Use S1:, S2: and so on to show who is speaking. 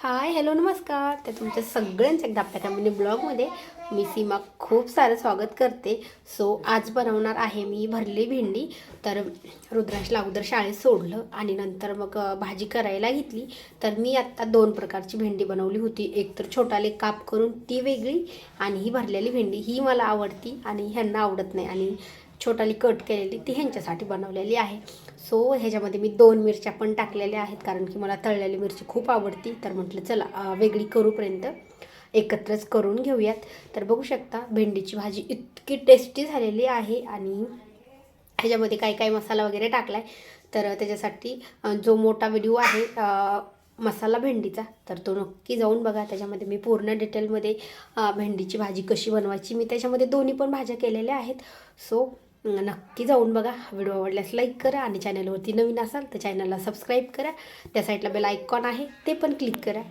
S1: Hi hello नमस्कार. तर तुमच्या सगळ्यांचं एकदा आपल्या फॅमिली ब्लॉगमध्ये मी सीमा खूप सारं स्वागत करते. आज बनवणार आहे मी भरली भेंडी. तर रुद्रांशला अगोदर शाळेत सोडलं आणि नंतर मग भाजी करायला घेतली. तर मी आत्ता दोन प्रकारची भेंडी बनवली होती. एक तर छोटाले काप करून ती वेगळी, आणि ही भरलेली भेंडी ही मला आवडती आणि ह्यांना आवडत नाही, आणि छोटाली कट केलेली ती ह्यांच्यासाठी बनवलेली आहे. ह्याच्यामध्ये मी 2 मिरच्या पण टाकलेल्या आहेत, कारण की मला तळलेली मिरची खूप आवडती. तर म्हटलं चला वेगळी करूपर्यंत एकत्रच करून घेऊयात. तर बघू शकता भेंडीची भाजी इतकी टेस्टी झालेली आहे. आणि ह्याच्यामध्ये काय काय मसाला वगैरे टाकला आहे, तर त्याच्यासाठी जो मोठा व्हिडिओ आहे मसाला भेंडीचा, तर तो नक्की जाऊन बघा. त्याच्यामध्ये मी पूर्ण डिटेलमध्ये भेंडीची भाजी कशी बनवायची मी त्याच्यामध्ये दोन्ही पण भाज्या केलेल्या आहेत. नक्की जाऊन बघा. व्हिडिओ आवडल्यास लाईक करा, आणि चॅनलवरती नवीन असाल तर चॅनलला सबस्क्राईब करा. त्या साईडला बेल आयकॉन आहे ते पण क्लिक करा.